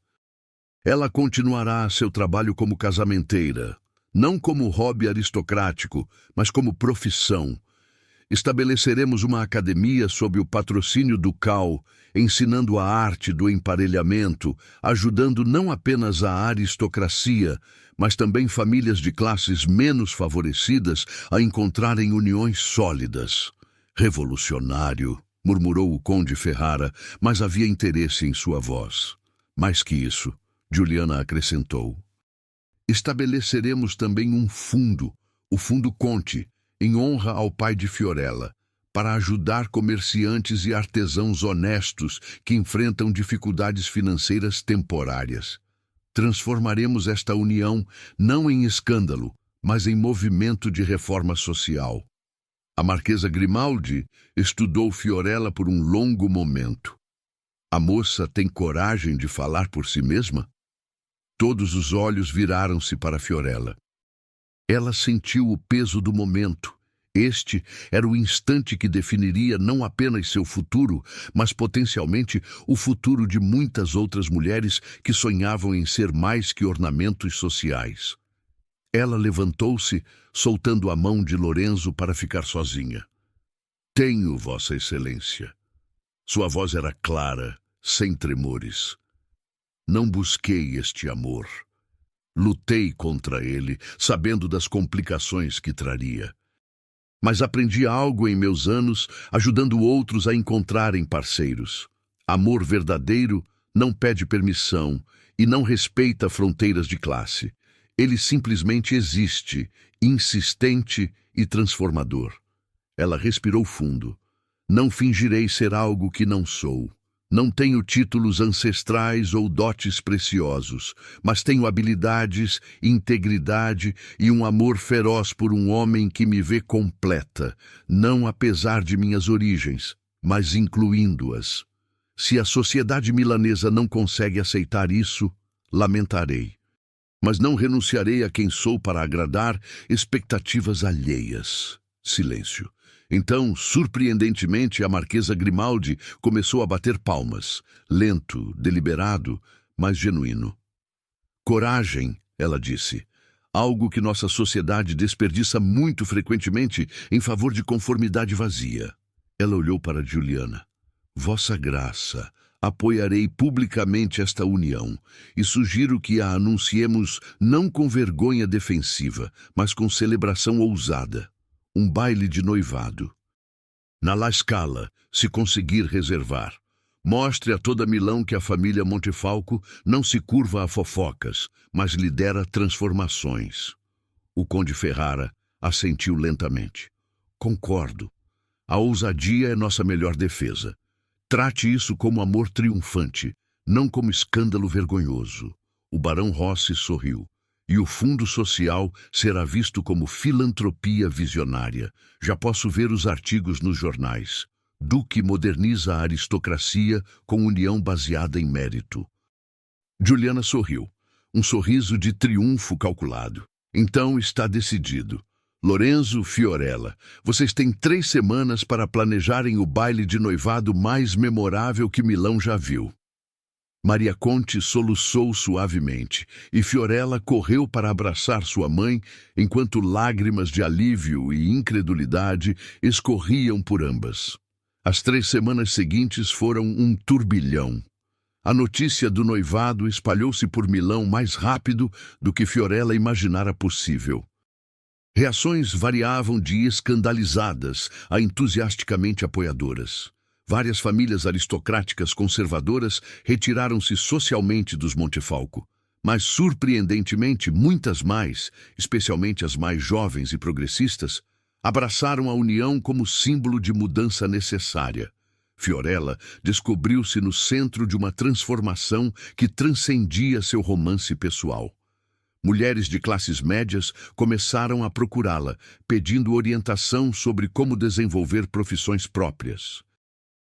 Ela continuará seu trabalho como casamenteira, não como hobby aristocrático, mas como profissão. Estabeleceremos uma academia sob o patrocínio ducal, ensinando a arte do emparelhamento, ajudando não apenas a aristocracia, mas também famílias de classes menos favorecidas a encontrarem uniões sólidas. Revolucionário, murmurou o conde Ferrara, mas havia interesse em sua voz. Mais que isso, Juliana acrescentou. Estabeleceremos também um fundo, o Fundo Conte, em honra ao pai de Fiorella, para ajudar comerciantes e artesãos honestos que enfrentam dificuldades financeiras temporárias. Transformaremos esta união não em escândalo, mas em movimento de reforma social. A marquesa Grimaldi estudou Fiorella por um longo momento. A moça tem coragem de falar por si mesma? Todos os olhos viraram-se para Fiorella. Ela sentiu o peso do momento, Este era o instante que definiria não apenas seu futuro, mas potencialmente o futuro de muitas outras mulheres que sonhavam em ser mais que ornamentos sociais. Ela levantou-se, soltando a mão de Lorenzo para ficar sozinha. Tenho, Vossa Excelência. Sua voz era clara, sem tremores. Não busquei este amor. Lutei contra ele, sabendo das complicações que traria. Mas aprendi algo em meus anos, ajudando outros a encontrarem parceiros. Amor verdadeiro não pede permissão e não respeita fronteiras de classe. Ele simplesmente existe, insistente e transformador. Ela respirou fundo. Não fingirei ser algo que não sou. Não tenho títulos ancestrais ou dotes preciosos, mas tenho habilidades, integridade e um amor feroz por um homem que me vê completa, não apesar de minhas origens, mas incluindo-as. Se a sociedade milanesa não consegue aceitar isso, lamentarei. Mas não renunciarei a quem sou para agradar expectativas alheias. Silêncio. Então, surpreendentemente, a Marquesa Grimaldi começou a bater palmas, lento, deliberado, mas genuíno. Coragem, ela disse, algo que nossa sociedade desperdiça muito frequentemente em favor de conformidade vazia. Ela olhou para Juliana. Vossa Graça, apoiarei publicamente esta união e sugiro que a anunciemos não com vergonha defensiva, mas com celebração ousada. Um baile de noivado. Na La Scala, se conseguir reservar. Mostre a toda Milão que a família Montefalco não se curva a fofocas, mas lidera transformações. O conde Ferrara assentiu lentamente. Concordo. A ousadia é nossa melhor defesa. Trate isso como amor triunfante, não como escândalo vergonhoso. O barão Rossi sorriu. E o fundo social será visto como filantropia visionária. Já posso ver os artigos nos jornais. Duque moderniza a aristocracia com união baseada em mérito. Juliana sorriu. Um sorriso de triunfo calculado. Então está decidido. Lorenzo, Fiorella, vocês têm 3 semanas para planejarem o baile de noivado mais memorável que Milão já viu. Maria Conte soluçou suavemente e Fiorella correu para abraçar sua mãe enquanto lágrimas de alívio e incredulidade escorriam por ambas. As 3 semanas seguintes foram um turbilhão. A notícia do noivado espalhou-se por Milão mais rápido do que Fiorella imaginara possível. Reações variavam de escandalizadas a entusiasticamente apoiadoras. Várias famílias aristocráticas conservadoras retiraram-se socialmente dos Montefalco, mas, surpreendentemente, muitas mais, especialmente as mais jovens e progressistas, abraçaram a união como símbolo de mudança necessária. Fiorella descobriu-se no centro de uma transformação que transcendia seu romance pessoal. Mulheres de classes médias começaram a procurá-la, pedindo orientação sobre como desenvolver profissões próprias.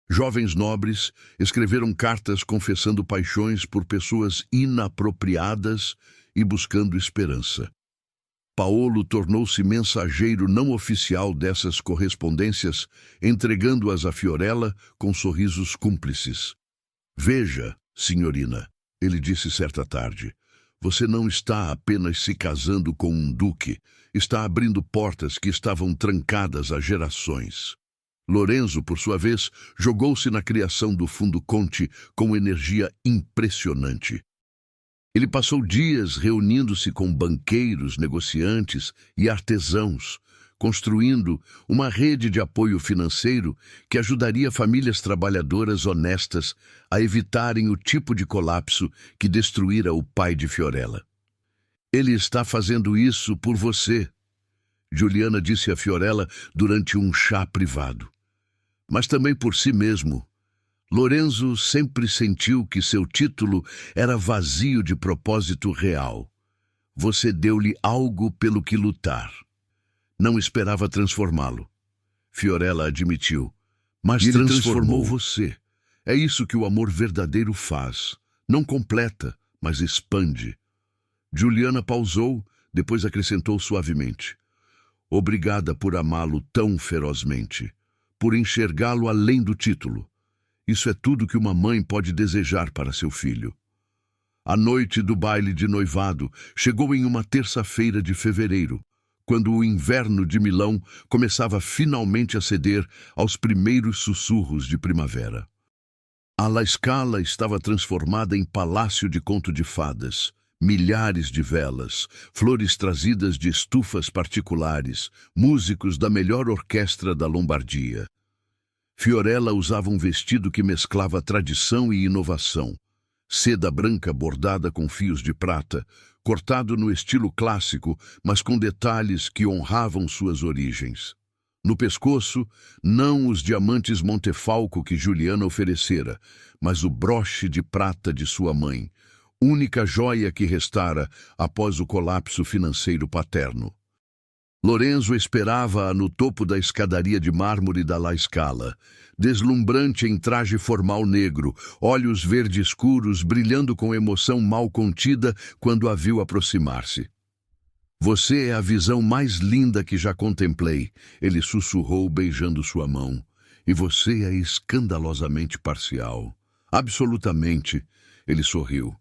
Jovens nobres escreveram cartas confessando paixões por pessoas inapropriadas e buscando esperança. Paolo tornou-se mensageiro não oficial dessas correspondências, entregando-as a Fiorella com sorrisos cúmplices. Veja, senhorina, ele disse certa tarde, você não está apenas se casando com um duque, está abrindo portas que estavam trancadas há gerações. Lorenzo, por sua vez, jogou-se na criação do Fundo Conte com energia impressionante. Ele passou dias reunindo-se com banqueiros, negociantes e artesãos, construindo uma rede de apoio financeiro que ajudaria famílias trabalhadoras honestas a evitarem o tipo de colapso que destruíra o pai de Fiorella. Ele está fazendo isso por você, Juliana disse a Fiorella durante um chá privado. Mas também por si mesmo. Lorenzo sempre sentiu que seu título era vazio de propósito real. Você deu-lhe algo pelo que lutar. Não esperava transformá-lo. Fiorella admitiu. Mas ele transformou você. É isso que o amor verdadeiro faz. Não completa, mas expande. Juliana pausou, depois acrescentou suavemente. obrigada por amá-lo tão ferozmente, por enxergá-lo além do título. Isso é tudo que uma mãe pode desejar para seu filho. A noite do baile de noivado chegou em uma terça-feira de fevereiro, quando o inverno de Milão começava finalmente a ceder aos primeiros sussurros de primavera. A La Scala estava transformada em palácio de conto de fadas, milhares de velas, flores trazidas de estufas particulares, músicos da melhor orquestra da Lombardia. Fiorella usava um vestido que mesclava tradição e inovação, seda branca bordada com fios de prata, cortado no estilo clássico, mas com detalhes que honravam suas origens. No pescoço, não os diamantes Montefalco que Juliana oferecera, mas o broche de prata de sua mãe, única joia que restara após o colapso financeiro paterno. Lorenzo esperava-a no topo da escadaria de mármore da La Scala, deslumbrante em traje formal negro, olhos verde escuros brilhando com emoção mal contida quando a viu aproximar-se. Você é a visão mais linda que já contemplei, ele sussurrou beijando sua mão. E você é escandalosamente parcial. Absolutamente, ele sorriu.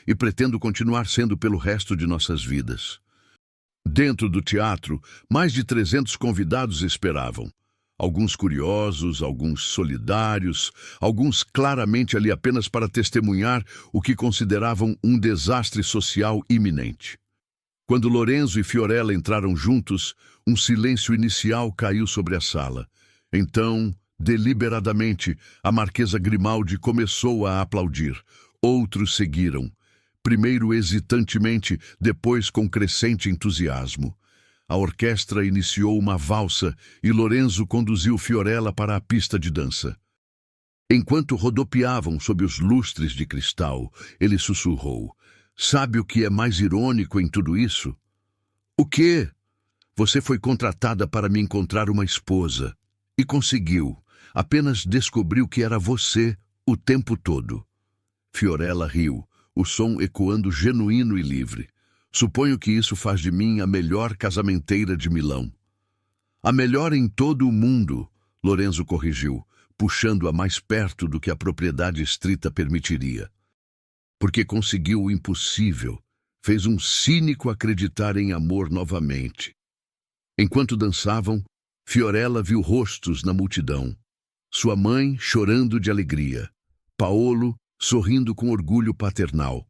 E pretendo continuar sendo pelo resto de nossas vidas. Dentro do teatro, mais de 300 convidados esperavam. Alguns curiosos, alguns solidários, alguns claramente ali apenas para testemunhar o que consideravam um desastre social iminente. Quando Lorenzo e Fiorella entraram juntos, um silêncio inicial caiu sobre a sala. Então, deliberadamente, a Marquesa Grimaldi começou a aplaudir. Outros seguiram. Primeiro hesitantemente, depois com crescente entusiasmo. A orquestra iniciou uma valsa e Lorenzo conduziu Fiorella para a pista de dança. Enquanto rodopiavam sob os lustres de cristal, ele sussurrou: "Sabe o que é mais irônico em tudo isso?" "O quê?" "Você foi contratada para me encontrar uma esposa. E conseguiu. Apenas descobriu que era você o tempo todo." Fiorella riu, o som ecoando genuíno e livre. "Suponho que isso faz de mim a melhor casamenteira de Milão." "A melhor em todo o mundo", Lorenzo corrigiu, puxando-a mais perto do que a propriedade estrita permitiria. "Porque conseguiu o impossível, fez um cínico acreditar em amor novamente." Enquanto dançavam, Fiorella viu rostos na multidão. Sua mãe chorando de alegria, Paolo sorrindo com orgulho paternal,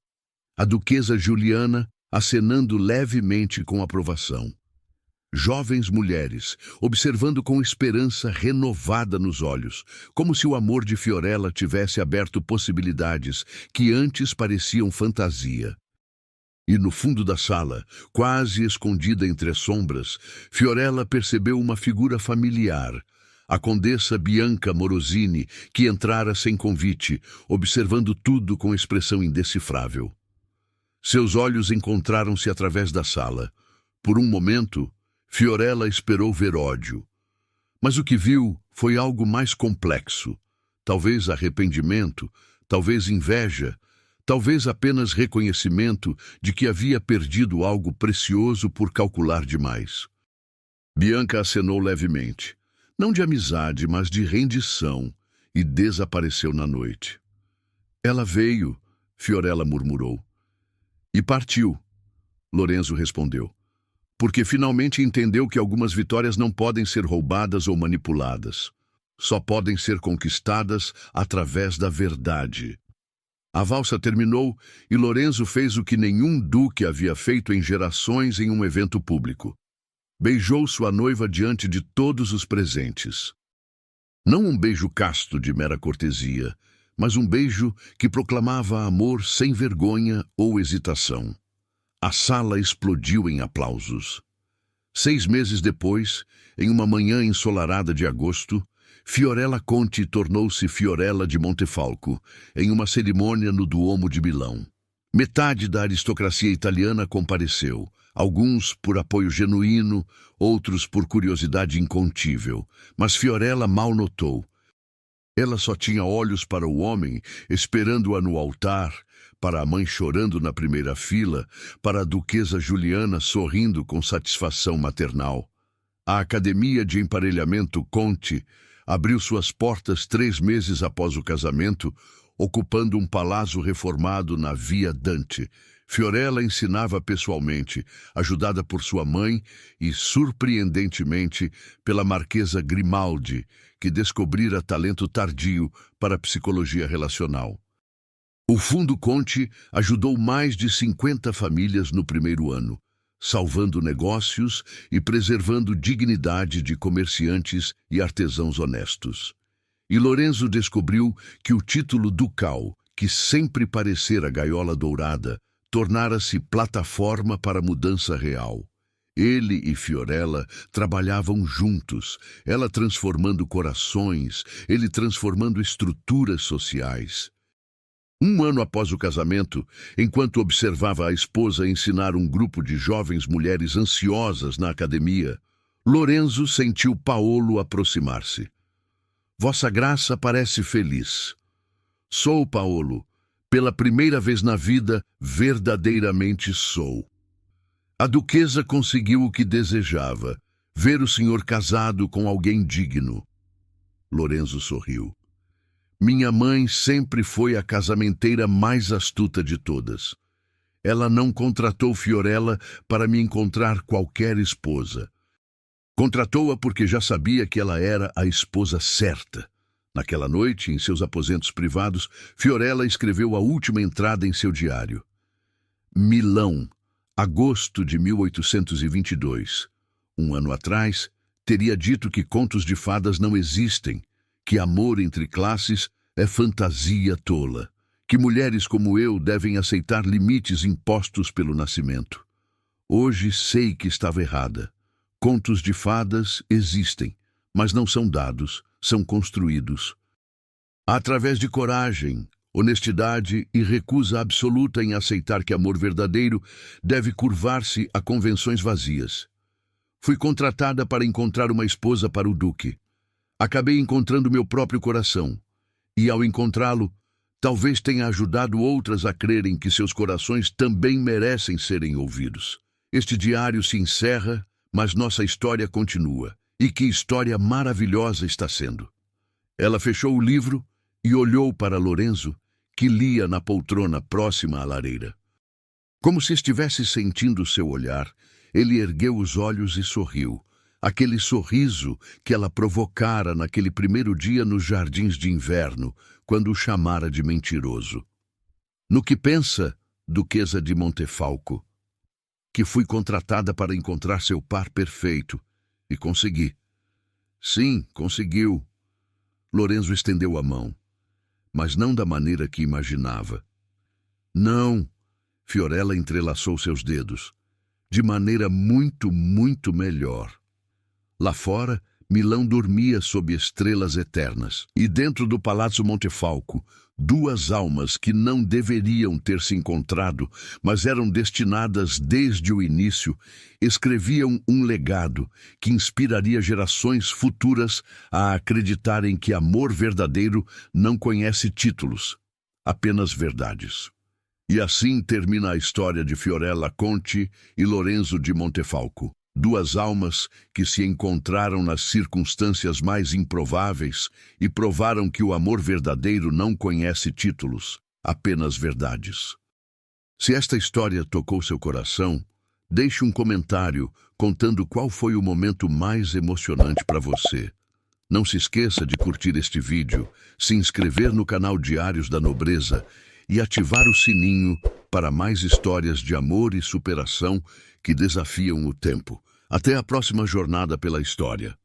a duquesa Juliana acenando levemente com aprovação. Jovens mulheres, observando com esperança renovada nos olhos, como se o amor de Fiorella tivesse aberto possibilidades que antes pareciam fantasia. E no fundo da sala, quase escondida entre as sombras, Fiorella percebeu uma figura familiar, a condessa Bianca Morosini, que entrara sem convite, observando tudo com expressão indecifrável. Seus olhos encontraram-se através da sala. Por um momento, Fiorella esperou ver ódio. Mas o que viu foi algo mais complexo. Talvez arrependimento, talvez inveja, talvez apenas reconhecimento de que havia perdido algo precioso por calcular demais. Bianca acenou levemente. Não de amizade, mas de rendição, e desapareceu na noite. "Ela veio", Fiorella murmurou. "E partiu", Lorenzo respondeu, "porque finalmente entendeu que algumas vitórias não podem ser roubadas ou manipuladas. Só podem ser conquistadas através da verdade." A valsa terminou e Lorenzo fez o que nenhum duque havia feito em gerações em um evento público. Beijou sua noiva diante de todos os presentes. Não um beijo casto de mera cortesia, mas um beijo que proclamava amor sem vergonha ou hesitação. A sala explodiu em aplausos. 6 meses depois, em uma manhã ensolarada de agosto, Fiorella Conti tornou-se Fiorella de Montefalco, em uma cerimônia no Duomo de Milão. Metade da aristocracia italiana compareceu, alguns por apoio genuíno, outros por curiosidade incontível, mas Fiorella mal notou. Ela só tinha olhos para o homem, esperando-a no altar, para a mãe chorando na primeira fila, para a duquesa Juliana sorrindo com satisfação maternal. A Academia de Emparelhamento Conte abriu suas portas 3 meses após o casamento, ocupando um palácio reformado na Via Dante. Fiorella ensinava pessoalmente, ajudada por sua mãe e, surpreendentemente, pela Marquesa Grimaldi, que descobrira talento tardio para a psicologia relacional. O Fundo Conte ajudou mais de 50 famílias no primeiro ano, salvando negócios e preservando dignidade de comerciantes e artesãos honestos. E Lorenzo descobriu que o título ducal, que sempre parecera gaiola dourada, tornara-se plataforma para a mudança real. Ele e Fiorella trabalhavam juntos, ela transformando corações, ele transformando estruturas sociais. Um ano após o casamento, enquanto observava a esposa ensinar um grupo de jovens mulheres ansiosas na academia, Lorenzo sentiu Paolo aproximar-se. Vossa Graça parece feliz. Sou, Paolo. Pela primeira vez na vida, verdadeiramente sou. A duquesa conseguiu o que desejava, ver o senhor casado com alguém digno. Lorenzo sorriu. Minha mãe sempre foi a casamenteira mais astuta de todas. Ela não contratou Fiorella para me encontrar qualquer esposa. Contratou-a porque já sabia que ela era a esposa certa. Naquela noite, em seus aposentos privados, Fiorella escreveu a última entrada em seu diário. Milão, agosto de 1822. Um ano atrás, teria dito que contos de fadas não existem, que amor entre classes é fantasia tola, que mulheres como eu devem aceitar limites impostos pelo nascimento. Hoje sei que estava errada. Contos de fadas existem, mas não são dados, são construídos. Através de coragem, honestidade e recusa absoluta em aceitar que amor verdadeiro deve curvar-se a convenções vazias. Fui contratada para encontrar uma esposa para o duque. Acabei encontrando meu próprio coração. E ao encontrá-lo, talvez tenha ajudado outras a crerem que seus corações também merecem serem ouvidos. Este diário se encerra, mas nossa história continua. E que história maravilhosa está sendo. Ela fechou o livro e olhou para Lorenzo, que lia na poltrona próxima à lareira. Como se estivesse sentindo seu olhar, ele ergueu os olhos e sorriu. Aquele sorriso que ela provocara naquele primeiro dia nos jardins de inverno, quando o chamara de mentiroso. No que pensa, Duquesa de Montefalco? Que fui contratada para encontrar seu par perfeito. E consegui. Sim, conseguiu. Lorenzo estendeu a mão, mas não da maneira que imaginava. Não, Fiorella entrelaçou seus dedos. De maneira muito, muito melhor. Lá fora, Milão dormia sob estrelas eternas. E dentro do Palácio Montefalco, 2 almas que não deveriam ter se encontrado, mas eram destinadas desde o início, escreviam um legado que inspiraria gerações futuras a acreditarem que amor verdadeiro não conhece títulos, apenas verdades. E assim termina a história de Fiorella Conte e Lorenzo de Montefalco. 2 almas que se encontraram nas circunstâncias mais improváveis e provaram que o amor verdadeiro não conhece títulos, apenas verdades. Se esta história tocou seu coração, deixe um comentário contando qual foi o momento mais emocionante para você. Não se esqueça de curtir este vídeo, se inscrever no canal Diários da Nobreza e ativar o sininho para mais histórias de amor e superação que desafiam o tempo. Até a próxima jornada pela história.